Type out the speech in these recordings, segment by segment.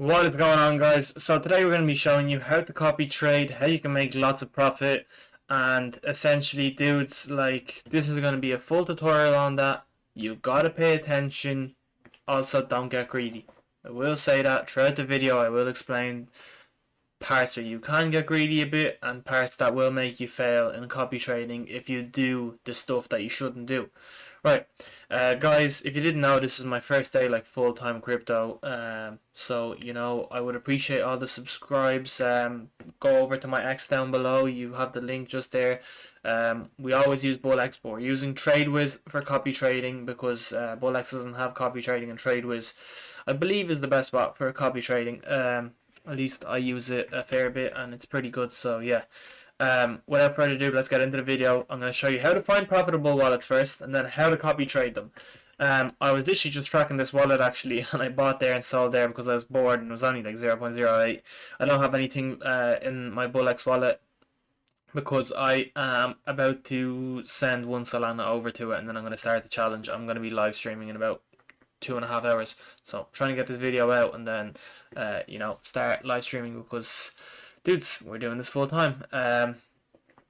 What is going on, guys? So today we're going to be showing you how to copy trade, how you can make lots of profit, and essentially, dudes, like, this is going to be a full tutorial on that. You gotta pay attention. Also, don't get greedy. I will say that throughout the video. I will explain parts where you can get greedy a bit and parts that will make you fail in copy trading if you do the stuff that you shouldn't do. Right, guys, if you didn't know, this is my first day like full-time crypto, so I would appreciate all the subscribes. Go over to my X down below, you have the link just there. We always use BULLX, but we're using TradeWiz for copy trading because BULLX doesn't have copy trading, and TradeWiz I believe is the best spot for copy trading. At least I use it a fair bit and it's pretty good, so yeah. Without further ado, let's get into the video. I'm going to show you how to find profitable wallets first, and then how to copy trade them. I was literally just tracking this wallet actually, and I bought there and sold there because I was bored and it was only like 0.08. I don't have anything in my BULLX wallet because I am about to send one Solana over to it, and then I'm going to start the challenge. I'm going to be live streaming in about 2.5 hours, so trying to get this video out and then start live streaming because dudes, we're doing this full time.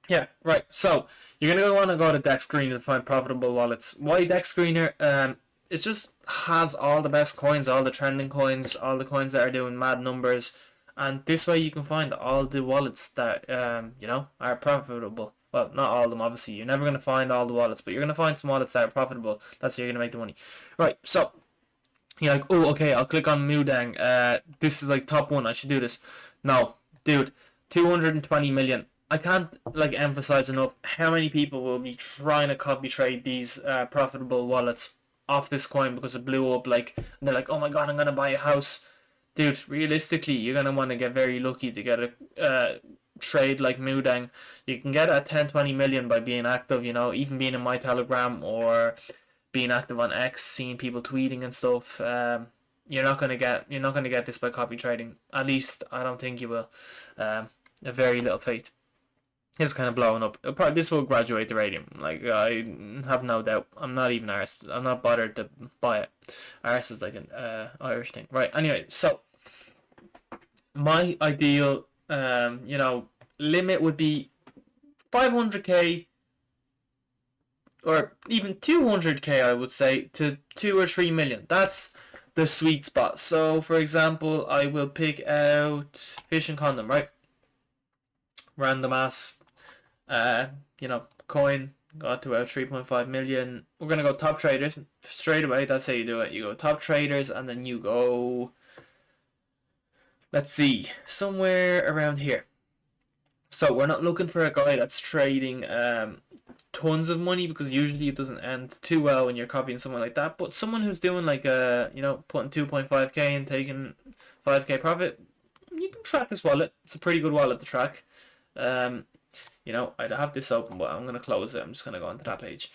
Yeah, right. So you're gonna want to go to Dex Screener to find profitable wallets. Why Dex Screener? It just has all the best coins, all the trending coins, all the coins that are doing mad numbers, and this way you can find all the wallets that are profitable. Well, not all of them, obviously. You're never gonna find all the wallets, but you're gonna find some wallets that are profitable. That's how you're gonna make the money. Right. So you're like, oh, okay, I'll click on Mudang. This is like top one. I should do this. No, dude, 220 million. I can't like emphasize enough how many people will be trying to copy trade these profitable wallets off this coin because it blew up. Like, and they're like, oh my god, I'm gonna buy a house, dude. Realistically, you're gonna want to get very lucky to get a trade like Mudang. You can get a 10-20 million by being active. Even being in my Telegram or being active on X, seeing people tweeting and stuff. You're not gonna get this by copy trading. At least I don't think you will. A very little faith. It's kind of blowing up. This will graduate the radium. Like, I have no doubt. I'm not even arsed. I'm not bothered to buy it. Arse is like an Irish thing, right? Anyway, so my ideal limit would be 500k or even 200k, I would say, to 2 or 3 million. That's the sweet spot. So, for example, I will pick out fishing condom, right? Random ass, coin got to about 3.5 million. We're gonna go top traders straight away. That's how you do it. You go top traders, and then you go, let's see, somewhere around here. So we're not looking for a guy that's trading tons of money because usually it doesn't end too well when you're copying someone like that. But someone who's doing like putting 2.5k and taking 5k profit, you can track this wallet. It's a pretty good wallet to track. I'd have this open, but I'm gonna close it. I'm just gonna go onto that page.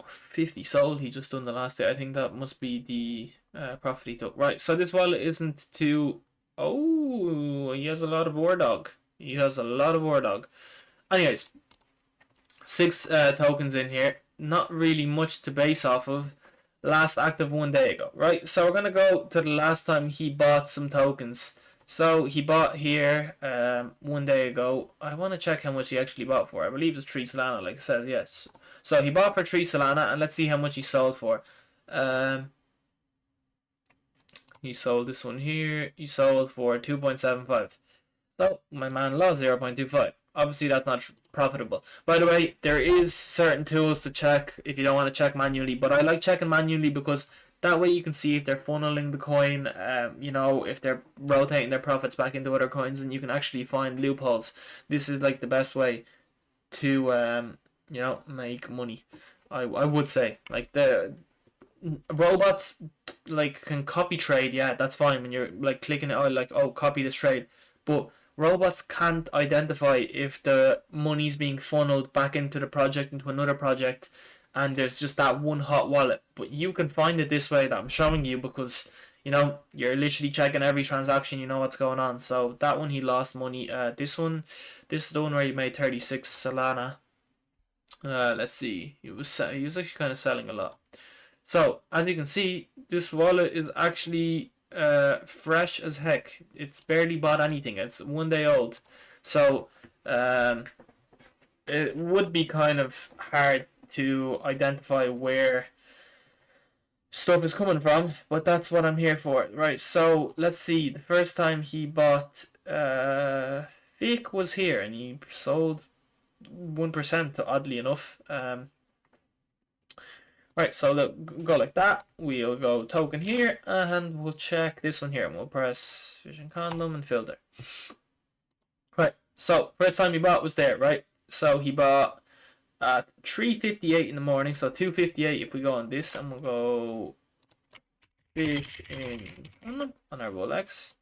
50 sold. He just done the last day. I think that must be the profit he took. Right. So this wallet isn't too. Oh, he has a lot of war dog. He has a lot of war dog. Anyways, 6 tokens in here. Not really much to base off of. Last active 1 day ago, right? So we're gonna go to the last time he bought some tokens. So he bought here 1 day ago. I want to check how much he actually bought for. I believe it's 3 Solana, like I said, yes. So he bought for 3 Solana, and let's see how much he sold for. He sold this one here. He sold for 2.75. So my man lost 0.25. Obviously, that's not profitable. By the way, there is certain tools to check if you don't want to check manually. But I like checking manually because that way you can see if they're funneling the coin, if they're rotating their profits back into other coins, and you can actually find loopholes. This is like the best way to, make money. I would say, like, the robots like can copy trade. Yeah, that's fine when you're like clicking it out, like, oh, copy this trade, but robots can't identify if the money's being funneled back into the project, into another project, and there's just that one hot wallet. But you can find it this way that I'm showing you because you're literally checking every transaction. You know what's going on. So that one he lost money. This is the one where he made 36 Solana. Let's see, he was actually kind of selling a lot. So as you can see, this wallet is actually fresh as heck. It's barely bought anything. It's 1 day old. So it would be kind of hard to identify where stuff is coming from, but that's what I'm here for. Right, so let's see. The first time he bought Fake was here and he sold 1%, oddly enough. Right, so look, go like that. We'll go token here and we'll check this one here and we'll press fishing condom and filter. Right, so first time he bought was there, right? So he bought at 3:58 in the morning, so 2:58 if we go on this, and we'll go fish in on our BULLX.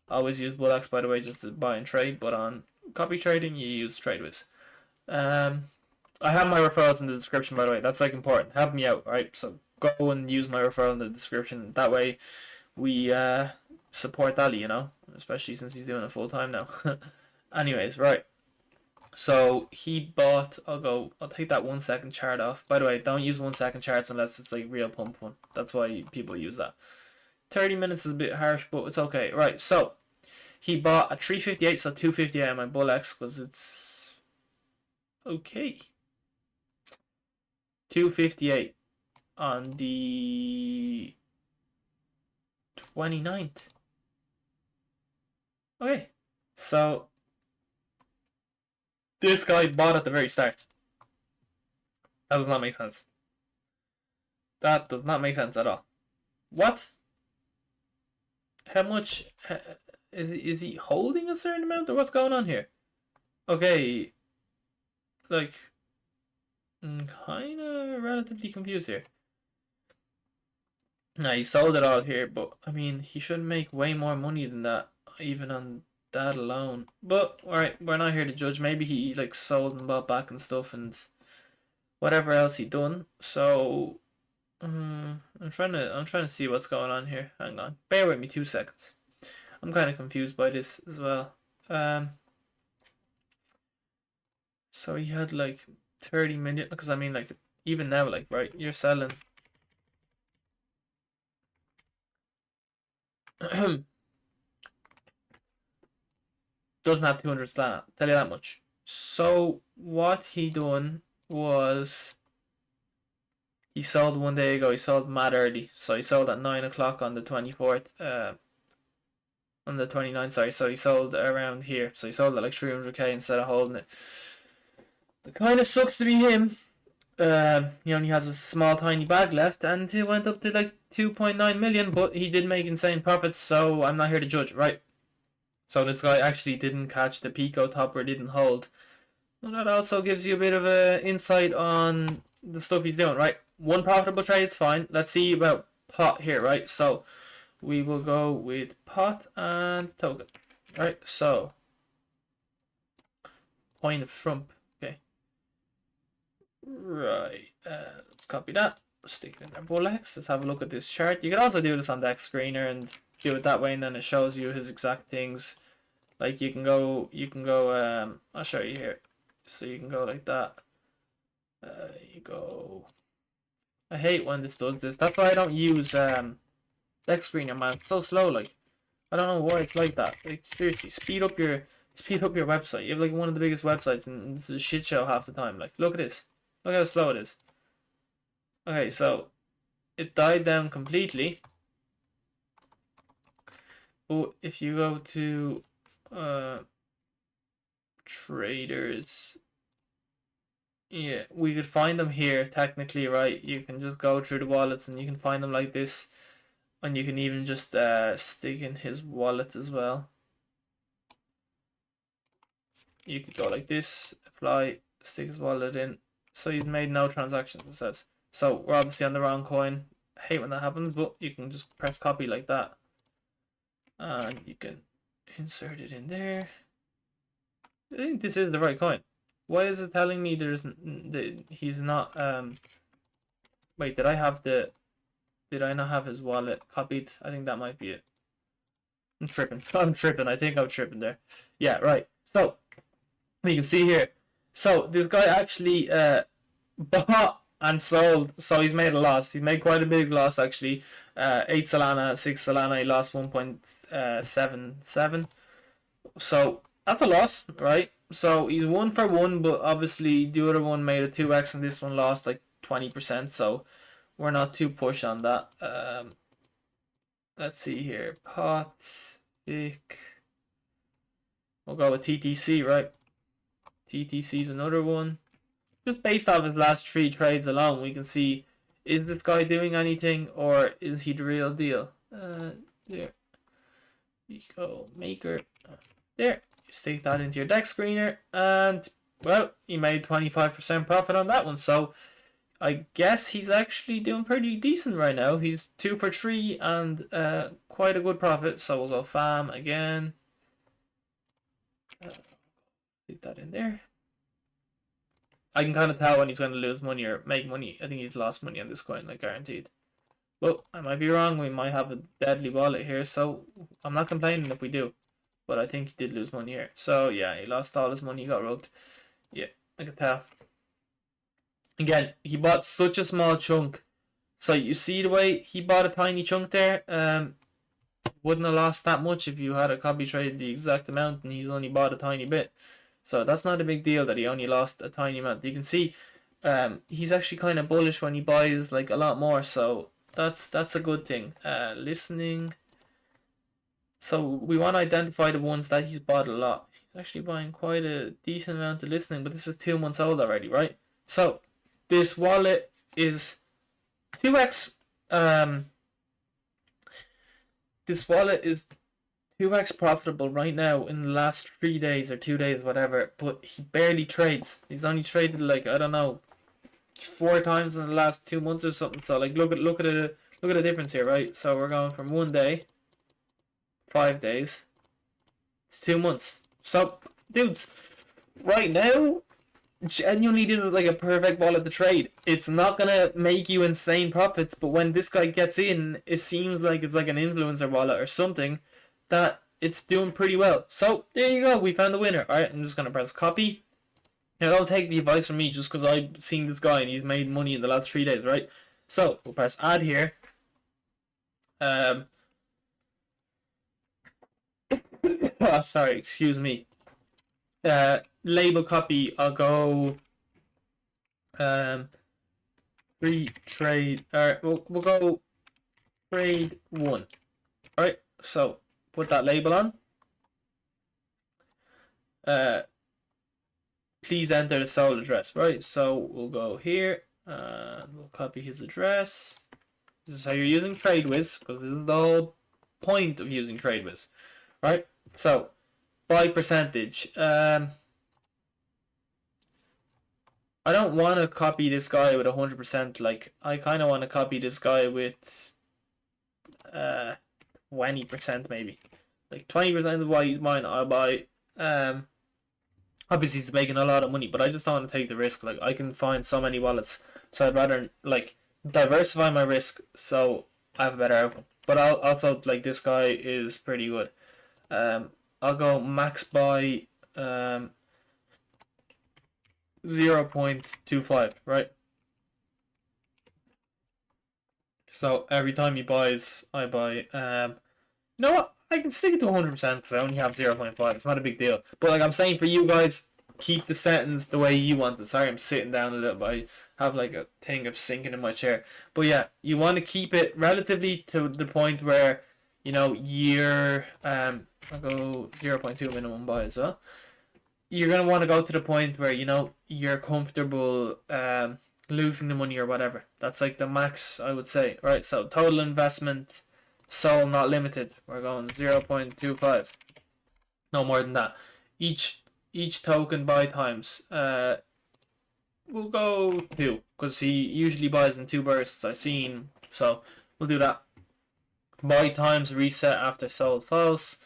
I always use BULLX, by the way, just to buy and trade, but on copy trading you use TradeWiz. I have my referrals in the description, by the way. That's like important. Help me out, right? So go and use my referral in the description. That way we support Ali, you know, especially since he's doing it full time now. Anyways, right. So he bought. I'll take that 1 second chart off. By the way, don't use 1 second charts unless it's like real pump one. That's why people use that. 30 minutes is a bit harsh, but it's okay. Right. So he bought at 3:58, so 2:58 on my BULLX because it's okay. 2:58 on the 29th. Okay, so this guy bought at the very start. That does not make sense. That does not make sense at all. What? How much is he holding a certain amount, or what's going on here? Okay, like I'm kind of relatively confused here. Now he sold it all here, but I mean he should make way more money than that, even on that alone. But alright, we're not here to judge. Maybe he like sold and bought back and stuff and whatever else he done. So I'm trying to see what's going on here. Hang on, bear with me 2 seconds. I'm kind of confused by this as well. So he had like 30 million, because I mean like even now, like, right, you're selling doesn't have 200 Solana, tell you that much. So what he done was he sold 1 day ago. He sold mad early, so he sold at 9 o'clock on the 24th, on the 29th, sorry. So he sold around here, so he sold at like 300k instead of holding it. It kind of sucks to be him. He only has a small tiny bag left, and it went up to like 2.9 million, but he did make insane profits, so I'm not here to judge, right? So this guy actually didn't catch the Pico top, or didn't hold. Well, that also gives you a bit of a insight on the stuff he's doing, right? One profitable trade's fine. Let's see about pot here, right? So we will go with pot and token, right? So point of Trump. Okay, right. Let's copy that. Stick it in our BULLX. Let's have a look at this chart. You can also do this on the X screener and do it that way, and then it shows you his exact things. Like you can go I'll show you here. So you can go like that. You go. I hate when this does this. That's why I don't use X screener, man. It's so slow. Like I don't know why it's like that. Like seriously, speed up your website. You have like one of the biggest websites, and it's a shit show half the time. Like look at this. Look how slow it is. Okay, so it died down completely. But if you go to traders, yeah, we could find them here technically, right? You can just go through the wallets and you can find them like this, and you can even just stick in his wallet as well. You could go like this, apply, stick his wallet in. So he's made no transactions, it says. So we're obviously on the wrong coin. I hate when that happens, but you can just press copy like that, and you can insert it in there. I think this is the right coin. Why is it telling me he's not wait, did I not have his wallet copied? I think that might be it. I'm tripping. I think I'm tripping there. Yeah, right. So you can see here. So this guy actually bought and sold. So he's made a loss. He made quite a big loss actually. 8 Solana, 6 Solana. He lost 1.77. So that's a loss, right? So he's 1 for 1, but obviously the other one made a 2x and this one lost like 20%. So we're not too pushed on that. Let's see here. Pot, Vic. We'll go with TTC, right? TTC is another one. Just based off his last 3 trades alone, we can see, is this guy doing anything or is he the real deal? There. You go maker. There. You stick that into your deck screener and, well, he made 25% profit on that one. So I guess he's actually doing pretty decent right now. He's 2 for 3 and quite a good profit. So we'll go fam again. Stick that in there. I can kind of tell when he's going to lose money or make money. I think he's lost money on this coin, like guaranteed. But I might be wrong. We might have a deadly wallet here. So I'm not complaining if we do. But I think he did lose money here. So yeah, he lost all his money. He got rugged. Yeah, I can tell. Again, he bought such a small chunk. So you see the way he bought a tiny chunk there. Wouldn't have lost that much if you had a copy trade the exact amount and he's only bought a tiny bit. So that's not a big deal that he only lost a tiny amount. You can see he's actually kind of bullish when he buys like a lot more. So that's a good thing. Listening. So we want to identify the ones that he's bought a lot. He's actually buying quite a decent amount of listening, but this is 2 months old already, right? So this wallet is 2x. This wallet is 2x profitable right now in the last 3 days or 2 days, whatever. But he barely trades. He's only traded like, I don't know, 4 times in the last 2 months or something. So like, look at the difference here, right? So we're going from 1 day, 5 days, to 2 months. So dudes, right now, genuinely this is like a perfect wallet to trade. It's not gonna make you insane profits, but when this guy gets in, it seems like it's like an influencer wallet or something that it's doing pretty well. So there you go, we found the winner. Alright, I'm just gonna press copy. Now don't take the advice from me just because I've seen this guy and he's made money in the last 3 days, right? So we'll press add here. Oh, sorry, excuse me. Label copy, I'll go free trade, we'll go trade 1. Alright, so put that label on. Please enter the sold address, right? So we'll go here and we'll copy his address. This is how you're using TradeWiz, because this is the whole point of using TradeWiz, right? So buy percentage. I don't want to copy this guy with 100%. Like, I kind of want to copy this guy with 20% maybe. Like 20% of what he's buying, I'll buy. Obviously he's making a lot of money, but I just don't want to take the risk. Like, I can find so many wallets, so I'd rather like diversify my risk so I have a better outcome. But I'll also, like, this guy is pretty good. I'll go max buy 0.25, right? So every time he buys, I buy. You know what? I can stick it to 100% because I only have 0.5. It's not a big deal. But like I'm saying, for you guys, keep the settings the way you want it. Sorry, I'm sitting down a little bit. I have like a thing of sinking in my chair. But yeah, you want to keep it relatively to the point where, you know, you're I'll go 0.2 minimum buy as well. You're gonna want to go to the point where, you know, you're comfortable losing the money or whatever. That's like the max, I would say. Right, so total investment, sold not limited. We're going 0.25. No more than that. Each token buy times. We'll go 2 because he usually buys in 2 bursts. I've seen, so we'll do that. Buy times reset after sold false.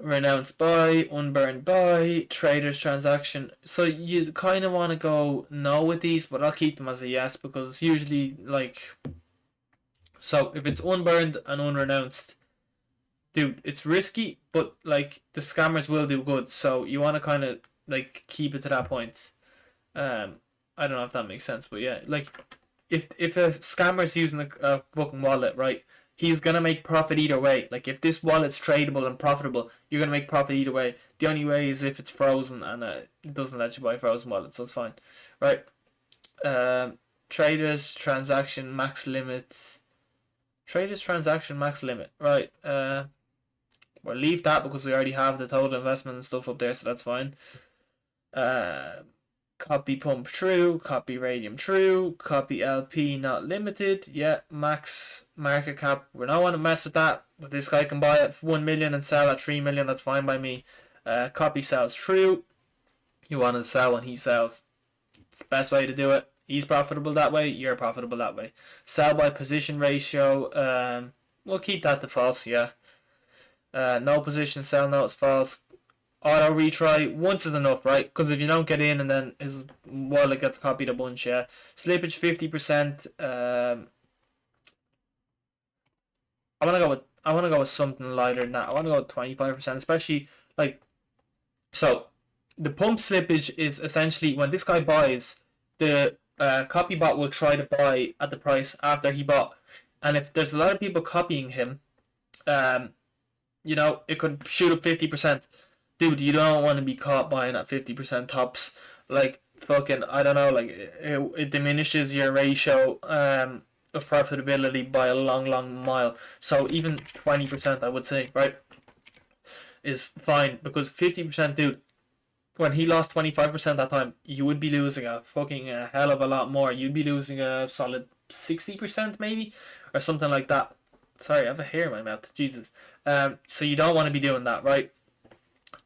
Renounced buy, unburned buy, trader's transaction. So you kind of want to go no with these, but I'll keep them as a yes because it's usually like. So if it's unburned and unrenounced, dude, it's risky, but like the scammers will do good. So you want to kind of like keep it to that point. I don't know if that makes sense, but yeah, like if a scammer's using a fucking wallet, right? He's gonna make profit either way. Like if this wallet's tradable and profitable, you're gonna make profit either way. The only way is if it's frozen and it doesn't let you buy frozen wallets, so it's fine, right? Traders transaction max limit. Traders transaction max limit, right? We'll leave that because we already have the total investment and stuff up there, so that's fine. Copy pump true, copy radium true, copy LP not limited. Yeah, max market cap. We don't want to mess with that. But this guy can buy it for 1 million and sell at 3 million. That's fine by me. Copy sells true. You want to sell when he sells. It's the best way to do it. He's profitable that way. You're profitable that way. Sell by position ratio. We'll keep that default. Yeah. No position sell notice false. Auto retry once is enough, right? Because if you don't get in and then his wallet gets copied a bunch, yeah. Slippage 50%. I want to go with something lighter than that. I want to go with 25%, especially like so. The pump slippage is essentially when this guy buys, the copy bot will try to buy at the price after he bought, and if there's a lot of people copying him, you know, it could shoot up 50%. Dude, you don't want to be caught buying at 50% tops. Like, fucking, I don't know, like, it diminishes your ratio of profitability by a long, long mile. So even 20%, I would say, right, is fine. Because 50%, dude, when he lost 25% that time, you would be losing a fucking hell of a lot more. You'd be losing a solid 60% maybe, or something like that. Sorry, I have a hair in my mouth. Jesus. So you don't want to be doing that, right?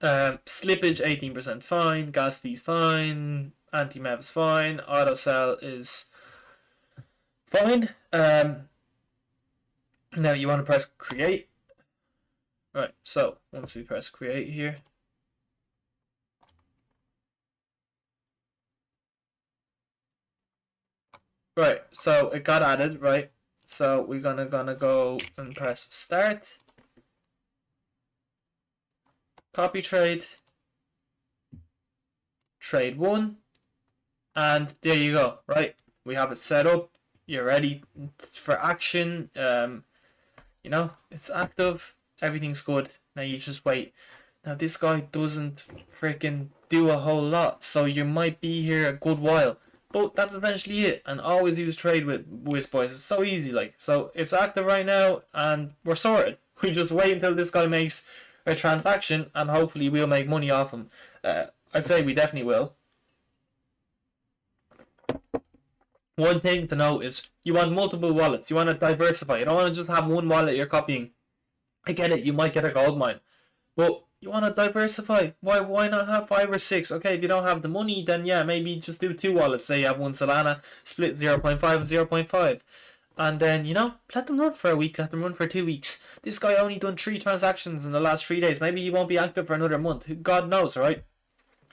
Slippage 18% fine, gas fees fine, anti-mev is fine, auto sell is fine. Now you want to press create. Right, so once we press create here, right, so it got added, right? So we're gonna go and press start. Copy trade. Trade 1. And there you go, right? We have it set up. You're ready for action. You know, it's active. Everything's good. Now you just wait. Now this guy doesn't freaking do a whole lot, so you might be here a good while. But that's essentially it. And always use TradeWiz, boys. It's so easy, like. So it's active right now, and we're sorted. We just wait until this guy makes a transaction, and hopefully we'll make money off him. I'd say we definitely will. One thing to note is you want multiple wallets. You want to diversify. You don't want to just have one wallet you're copying. I get it. You might get a gold mine, but you want to diversify. Why not have 5 or 6? Okay, if you don't have the money, then yeah, maybe just do 2 wallets. Say you have one Solana, split 0.5 and 0.5. And then, you know, let them run for a week, let them run for 2 weeks. This guy only done 3 transactions in the last 3 days. Maybe he won't be active for another month. God knows, right?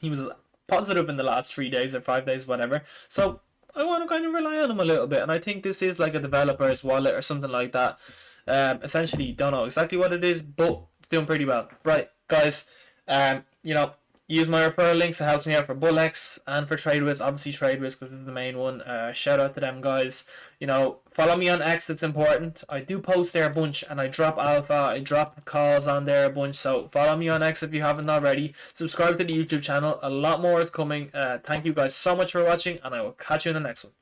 He was positive in the last 3 days or 5 days, whatever. So I want to kind of rely on him a little bit. And I think this is like a developer's wallet or something like that. Essentially, don't know exactly what it is, but it's doing pretty well. Right, guys, you know, use my referral links. It helps me out for BULLX and for TradeWiz. Obviously TradeWiz because it's the main one. Shout out to them guys. You know, follow me on X. It's important. I do post there a bunch and I drop alpha. I drop calls on there a bunch. So follow me on X if you haven't already. Subscribe to the YouTube channel. A lot more is coming. Thank you guys so much for watching, and I will catch you in the next one.